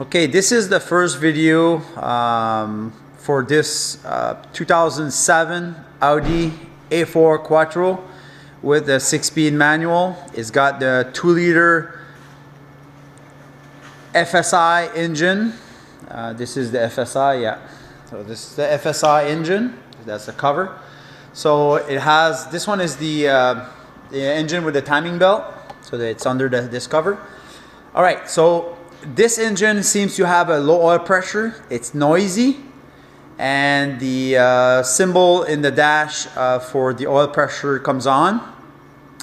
Okay, this is the first video for this 2007 Audi A4 Quattro with a 6-speed manual. It's got the 2-liter FSI engine. This is the FSI, yeah. So this is the FSI engine. That's the cover. So it has, this one is the engine with the timing belt. So that it's under this cover. All right, so this engine seems to have a low oil pressure. It's noisy, and the symbol in the dash for the oil pressure comes on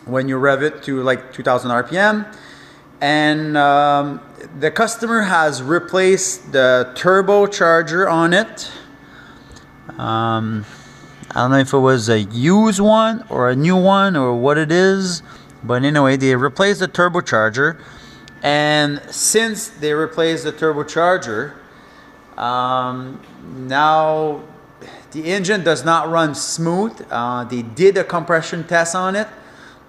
when you rev it to like 2000 RPM. And the customer has replaced the turbocharger on it. I don't know if it was a used one or a new one or what it is, but anyway, they replaced the turbocharger. And since they replaced the turbocharger, now the engine does not run smooth. They did a compression test on it.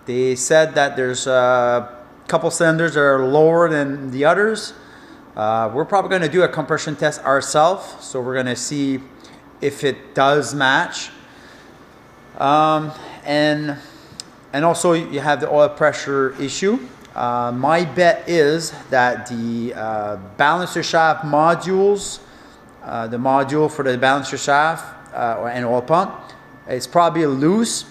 They said that there's a couple cylinders that are lower than the others. We're probably going to do a compression test ourselves, so we're going to see if it does match. And also you have the oil pressure issue. My bet is that the balancer shaft modules, the module for the balancer shaft and oil pump, it's probably loose.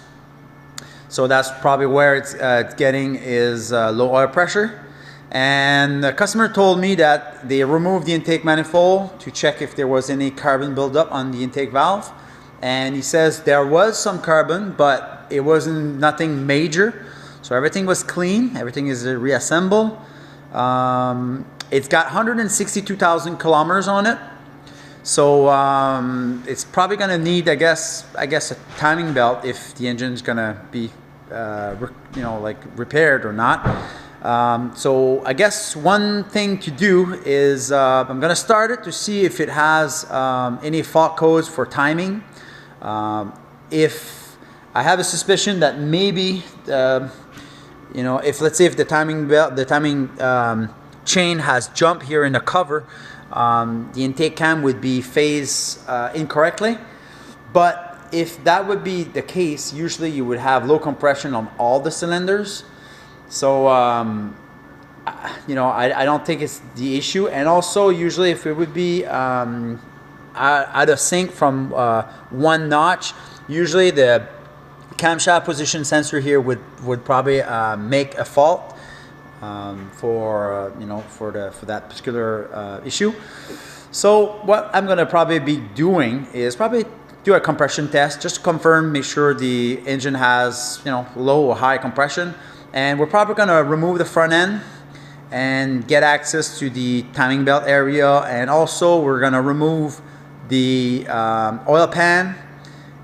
So that's probably where it's getting is low oil pressure. And the customer told me that they removed the intake manifold to check if there was any carbon buildup on the intake valve. And he says there was some carbon, but it wasn't nothing major. So everything was clean, everything is reassembled. It's got 162,000 kilometers on it. So it's probably gonna need, I guess a timing belt if the engine's gonna be, like repaired or not. So I guess one thing to do is I'm gonna start it to see if it has any fault codes for timing. If I have a suspicion that maybe if let's say if the timing belt, the timing chain has jumped here in the cover, the intake cam would be phased incorrectly. But if that would be the case, usually you would have low compression on all the cylinders. So I don't think it's the issue. And also usually if it would be out of sync from one notch, usually the camshaft position sensor here would probably make a fault for that particular issue. So what I'm gonna probably be doing is probably do a compression test just to confirm, make sure the engine has low or high compression, and we're probably gonna remove the front end and get access to the timing belt area, and also we're gonna remove the oil pan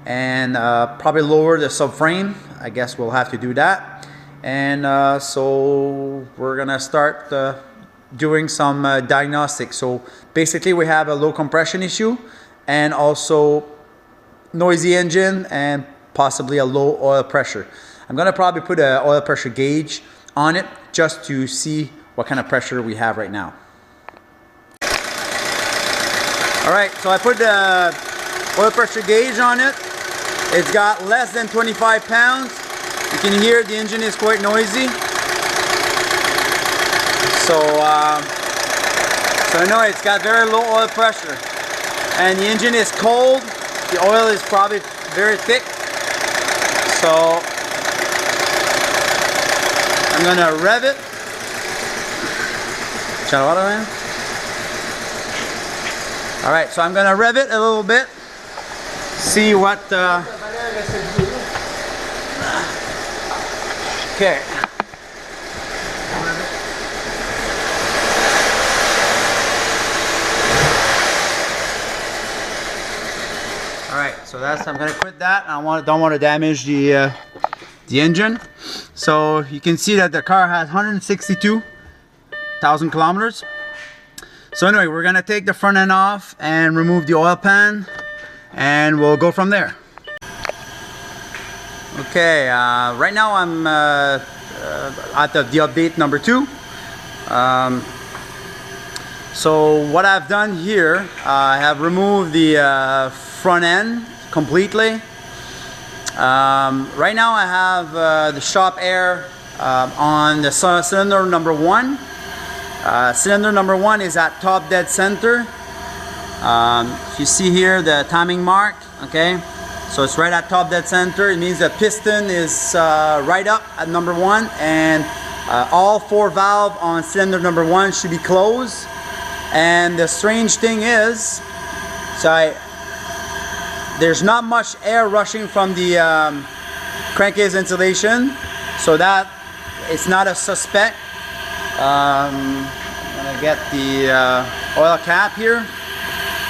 and probably lower the subframe. I guess we'll have to do that. And so we're gonna start doing some diagnostics. So basically we have a low compression issue and also noisy engine and possibly a low oil pressure. I'm gonna probably put an oil pressure gauge on it just to see what kind of pressure we have right now. All right, so I put the oil pressure gauge on it. It's got less than 25 pounds. You can hear the engine is quite noisy. So anyway, it's got very low oil pressure. And the engine is cold. The oil is probably very thick. So I'm gonna rev it. All right, so I'm gonna rev it a little bit. See what okay. All right, so I'm gonna quit that. I don't want to damage the engine. So you can see that the car has 162,000 kilometers. So anyway, we're gonna take the front end off and remove the oil pan, and we'll go from there. Okay, right now I'm at the update number 2. So what I've done here, I have removed the front end completely. Right now I have the shop air on the cylinder number 1. Cylinder number 1 is at top dead center. If you see here the timing mark, okay, so it's right at top dead center. It means the piston is right up at number 1, and all 4 valves on cylinder number 1 should be closed. And the strange thing is, there's not much air rushing from the crankcase insulation, so that it's not a suspect. I'm gonna get the oil cap here.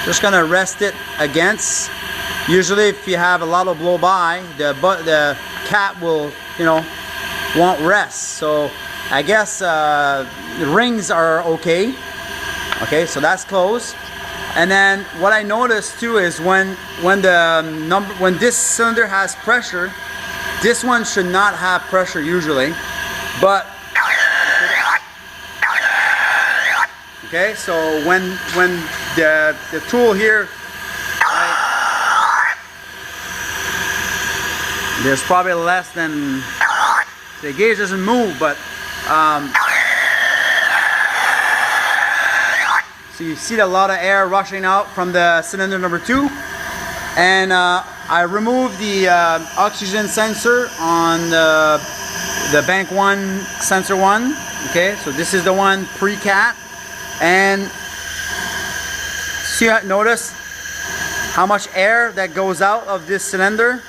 Just gonna rest it against. Usually, if you have a lot of blow by, the cap will, won't rest. So I guess the rings are okay. Okay, so that's closed. And then what I noticed too is when this cylinder has pressure, this one should not have pressure usually, but okay, so when the tool here, there's probably less than, the gauge doesn't move, but so you see a lot of air rushing out from the cylinder number 2. And I removed the oxygen sensor on the bank 1 sensor 1. Okay, so this is the one pre-cat. And see, notice how much air that goes out of this cylinder.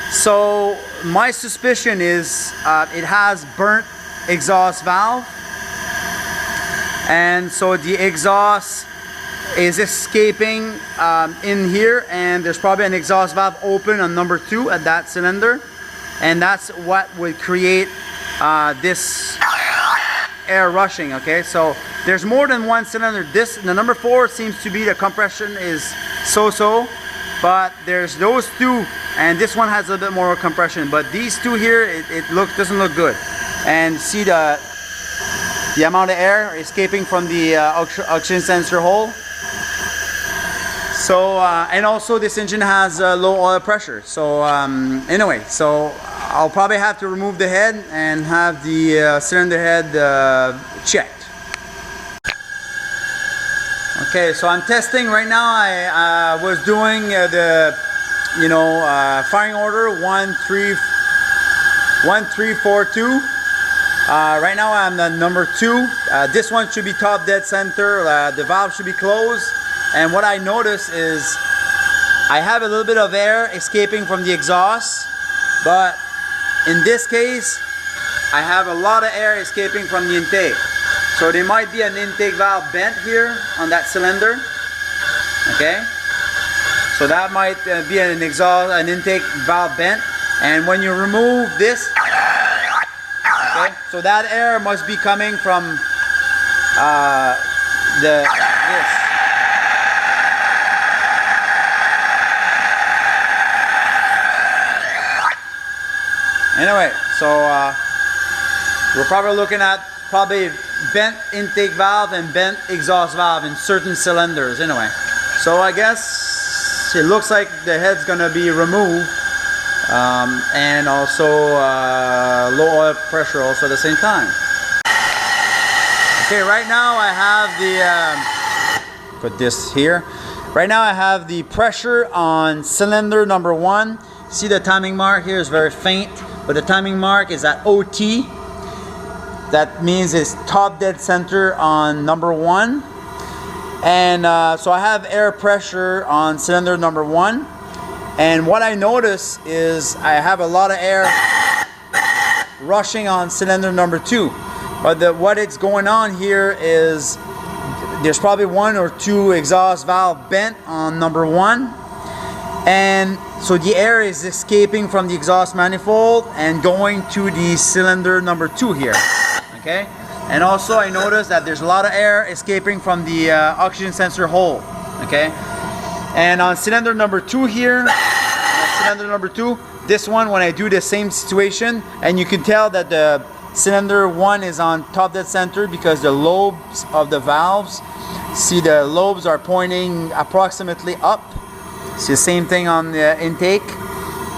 So my suspicion is it has burnt exhaust valve. And so the exhaust is escaping in here, and there's probably an exhaust valve open on number 2 at that cylinder, and that's what would create this air rushing. Okay, so there's more than one cylinder. The number 4 seems to be the compression is so-so, but there's those 2, and this one has a bit more compression, but these 2 here, it doesn't look good. And see the amount of air escaping from the oxygen sensor hole. So and also this engine has low oil pressure. So anyway, so I'll probably have to remove the head and have the cylinder head checked. Okay, so I'm testing right now. I was doing the firing order 1342. Right now I'm the number 2. This one should be top dead center. The valve should be closed. And what I notice is I have a little bit of air escaping from the exhaust, but in this case I have a lot of air escaping from the intake. So there might be an intake valve bent here on that cylinder. Okay, so that might be an intake valve bent. And when you remove this, okay, so that air must be coming from this. Anyway, so we're probably looking at bent intake valve and bent exhaust valve in certain cylinders. Anyway, so I guess it looks like the head's gonna be removed, and also low oil pressure also at the same time. Okay, right now I have the put this here. Right now I have the pressure on cylinder number 1. See the timing mark here is very faint, but the timing mark is at OT. That means it's top dead center on number 1. And so I have air pressure on cylinder number 1. And what I notice is I have a lot of air rushing on cylinder number 2. But what it's going on here is there's probably 1 or 2 exhaust valve bent on number 1. And so the air is escaping from the exhaust manifold and going to the cylinder number 2 here. Okay, and also I noticed that there's a lot of air escaping from the oxygen sensor hole. Okay, and on cylinder number 2 here, cylinder number 2, this one, when I do the same situation, and you can tell that the cylinder 1 is on top dead center because the lobes of the valves See, the lobes are pointing approximately up. See the same thing on the intake.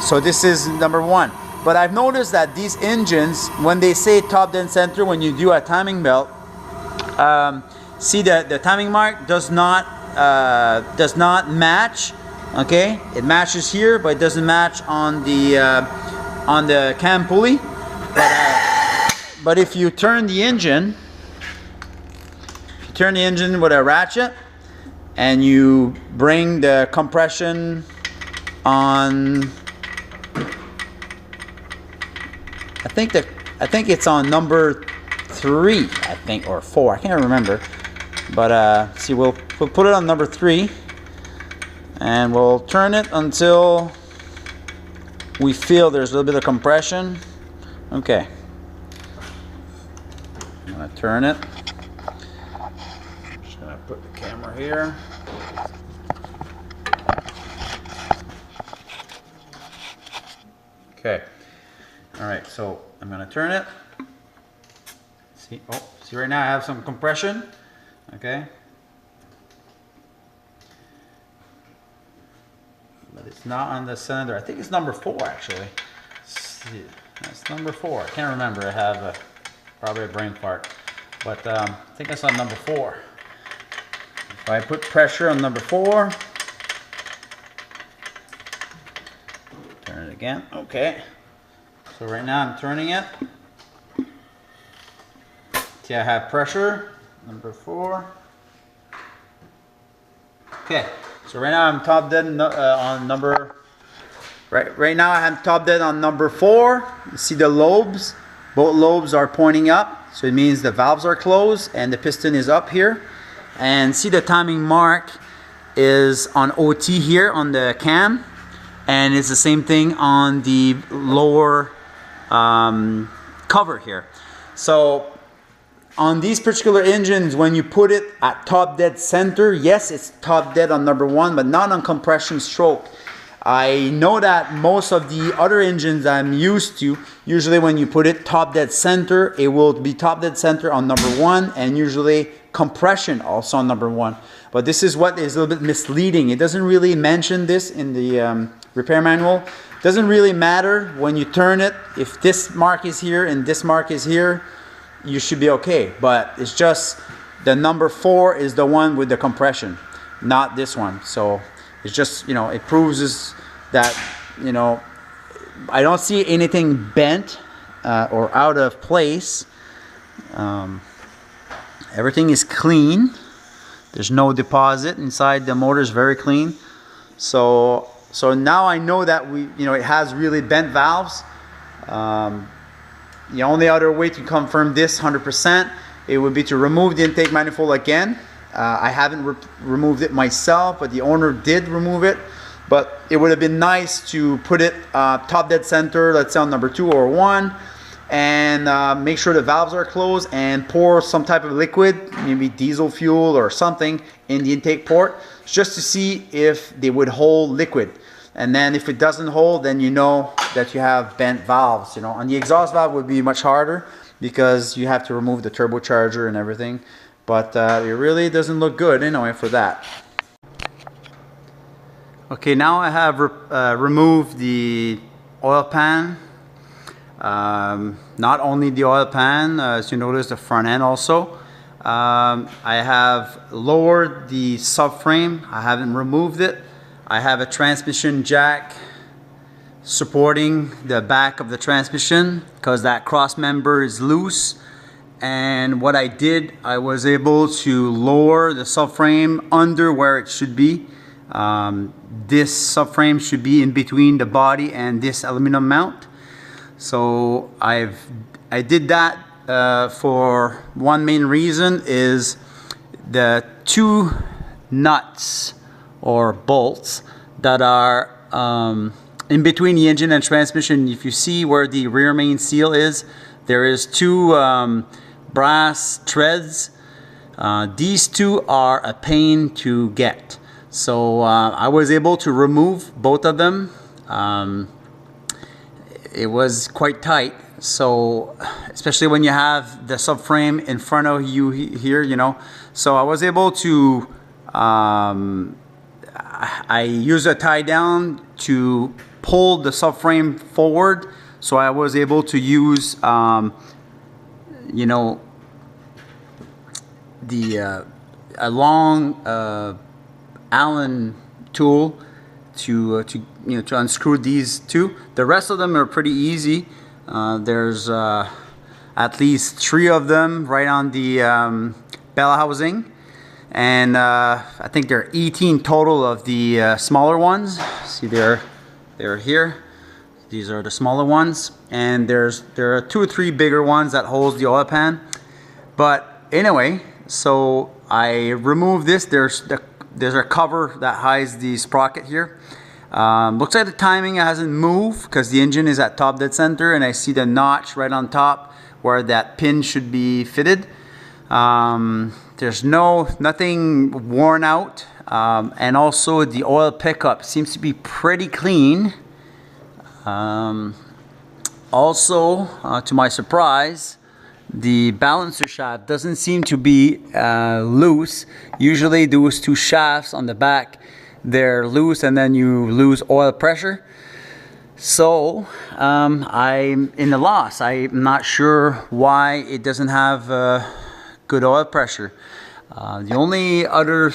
So this is number one. But I've noticed that these engines, when they say top dead center, when you do a timing belt, see the timing mark does not match. Okay, it matches here, but it doesn't match on the cam pulley. But if you turn the engine, with a ratchet and you bring the compression on, I think it's on number 3, I think, or 4, I can't remember. But see, we'll put it on number 3 and we'll turn it until we feel there's a little bit of compression. Okay, I'm gonna turn it. Just gonna put the camera here. Okay, all right, so I'm gonna turn it. See, see right now I have some compression. Okay, but it's not on the cylinder. I think it's number 4 actually. See, that's number 4. I can't remember. I have probably a brain fart, but I think that's on number 4. If I put pressure on number 4, turn it again. Okay. So right now I'm turning it. See, I have pressure. Number 4. Okay, so right now I'm top dead on number. Right now I am top dead on number 4. You see the lobes. Both lobes are pointing up, so it means the valves are closed and the piston is up here. And see the timing mark is on OT here on the cam, and it's the same thing on the lower cover here. So on these particular engines, when you put it at top dead center, yes, it's top dead on number 1, but not on compression stroke. I know that most of the other engines I'm used to, usually when you put it top dead center, it will be top dead center on number 1, and usually compression also on number 1. But this is what is a little bit misleading. It doesn't really mention this in the repair manual. It doesn't really matter when you turn it. If this mark is here and this mark is here, you should be okay. But it's just the number 4 is the one with the compression, not this one. So it's just, you know, it proves that, you know, I don't see anything bent or out of place. Everything is clean. There's no deposit inside. The motor is very clean. So now I know that it has really bent valves. The only other way to confirm this 100%, it would be to remove the intake manifold again. I haven't removed it myself, but the owner did remove it. But it would have been nice to put it top dead center, let's say on number 2 or 1, and make sure the valves are closed and pour some type of liquid, maybe diesel fuel or something, in the intake port, just to see if they would hold liquid. And then if it doesn't hold, then you know that you have bent valves. You know, on the exhaust valve would be much harder because you have to remove the turbocharger and everything. But it really doesn't look good anyway for that. Okay, now I have removed the oil pan. Not only the oil pan, as you notice, the front end also. I have lowered the subframe. I haven't removed it. I have a transmission jack supporting the back of the transmission because that cross member is loose. And what I did, I was able to lower the subframe under where it should be. This subframe should be in between the body and this aluminum mount. So I did that for one main reason, is the 2 nuts or bolts that are in between the engine and transmission. If you see where the rear main seal is, there is 2 brass threads. These 2 are a pain to get. So I was able to remove both of them. It was quite tight, so especially when you have the subframe in front of you here, you know. So I was able to, I used a tie down to pull the subframe forward. So I was able to use, you know, a long Allen tool to you know, to unscrew these two. The rest of them are pretty easy. There's at least 3 of them right on the bell housing, and I think there are 18 total of the smaller ones. See, they're here. These are the smaller ones, and there are 2 or 3 bigger ones that holds the oil pan. But anyway, so I removed this. There's a cover that hides the sprocket here. Looks like the timing hasn't moved because the engine is at top dead center, and I see the notch right on top where that pin should be fitted. There's nothing worn out, and also the oil pickup seems to be pretty clean. Also, to my surprise, the balancer shaft doesn't seem to be loose. Usually those 2 shafts on the back, they're loose, and then you lose oil pressure. So I'm in the loss. I'm not sure why it doesn't have good oil pressure. The only other,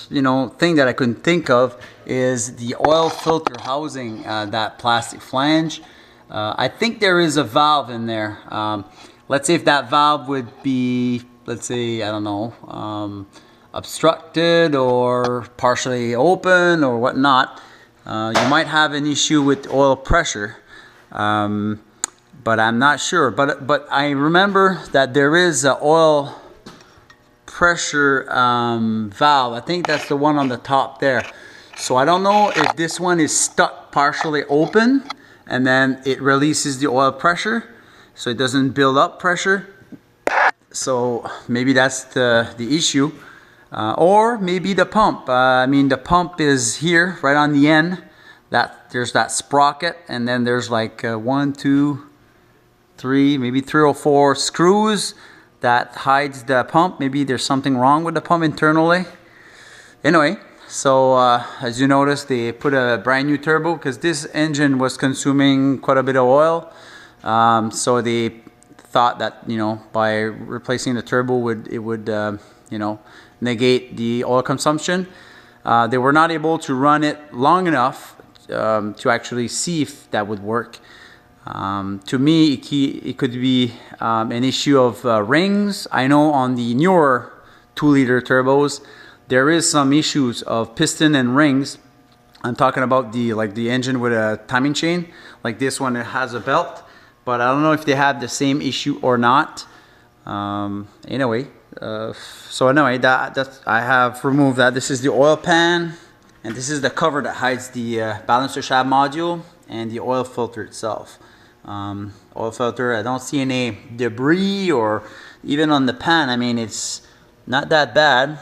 you know, thing that I couldn't think of is the oil filter housing, that plastic flange. I think there is a valve in there. Let's say if that valve would be, let's say, I don't know, obstructed or partially open or whatnot, you might have an issue with oil pressure, but I'm not sure. But I remember that there is an oil pressure valve. I think that's the one on the top there. So I don't know if this one is stuck partially open and then it releases the oil pressure so it doesn't build up pressure. So maybe that's the issue. Or maybe the pump. I mean, the pump is here right on the end. There's that sprocket, and then there's like 1, 2, 3, maybe 3 or 4 screws that hides the pump. Maybe there's something wrong with the pump internally. Anyway, so as you notice, they put a brand new turbo because this engine was consuming quite a bit of oil. So they thought that, you know, by replacing the turbo it would you know, negate the oil consumption. They were not able to run it long enough to actually see if that would work. To me, it could be an issue of rings. I know on the newer 2-liter turbos, there is some issues of piston and rings. I'm talking about the engine with a timing chain. Like this one, it has a belt, but I don't know if they have the same issue or not. Anyway, so anyway, that's I have removed that. This is the oil pan, and this is the cover that hides the balancer shaft module and the oil filter itself. Oil filter, I don't see any debris or even on the pan. I mean, it's not that bad.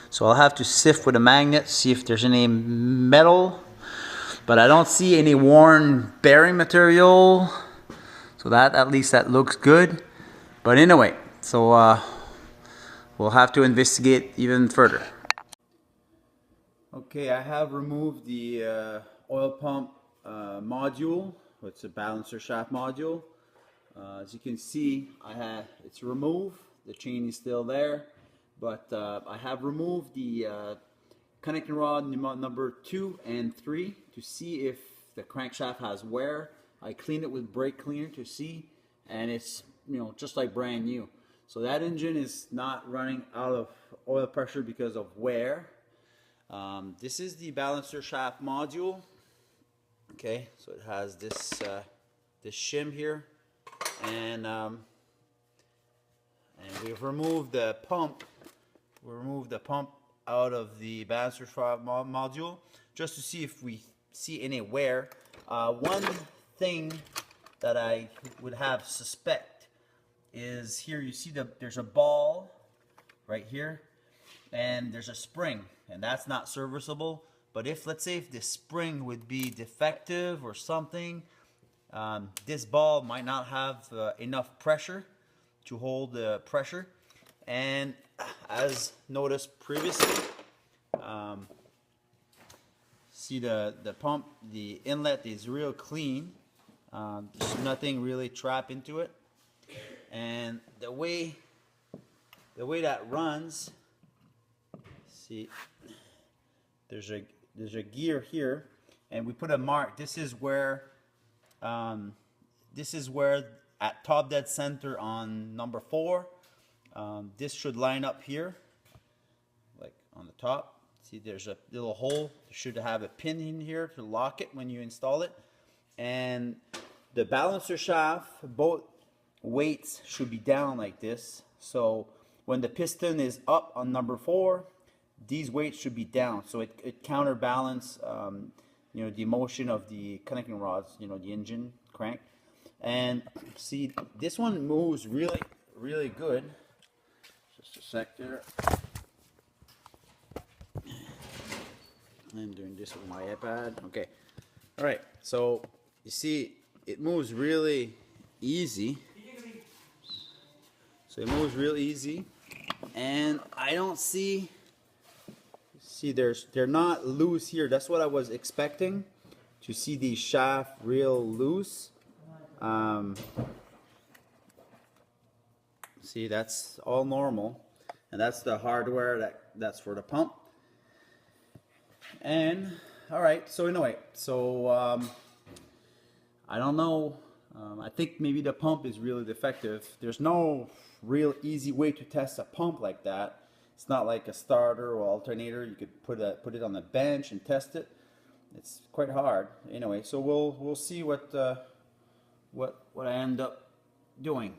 So I'll have to sift with a magnet, see if there's any metal, but I don't see any worn bearing material. So that, at least that looks good. But anyway, so we'll have to investigate even further. Okay, I have removed the oil pump module. It's a balancer shaft module. As you can see, it's removed. The chain is still there, but I have removed the connecting rod number 2 and 3 to see if the crankshaft has wear. I cleaned it with brake cleaner to see, and it's, you know, just like brand new. So that engine is not running out of oil pressure because of wear. This is the balancer shaft module. Okay, so it has this this shim here, and we've removed the pump. We removed the pump out of the balancer shaft module just to see if we see any wear. One thing that I would have suspect is here. You see there's a ball right here, and there's a spring, and that's not serviceable. But if, let's say, if the spring would be defective or something, This ball might not have enough pressure to hold the pressure, and as noticed previously, see the pump, the inlet is real clean. There's nothing really trapped into it, and the way that runs, see, there's a gear here, and we put a mark. This is where at top dead center on number 4, this should line up here, like on the top. See, there's a little hole. You should have a pin in here to lock it when you install it. And the balancer shaft, both weights should be down like this. So when the piston is up on number 4, these weights should be down. So it counterbalance, the motion of the connecting rods, the engine crank. And see, this one moves really, really good. Just a sec there. I'm doing this with my iPad. Okay. All right. So you see, it moves really easy. So it moves real easy, and I don't see. See, they're not loose here. That's what I was expecting, to see the shaft real loose. See, that's all normal, and that's the hardware that's for the pump. And all right, so anyway, so I don't know. I think maybe the pump is really defective. There's no real easy way to test a pump like that. It's not like a starter or alternator. You could put it on the bench and test it. It's quite hard. Anyway, so we'll see what I end up doing.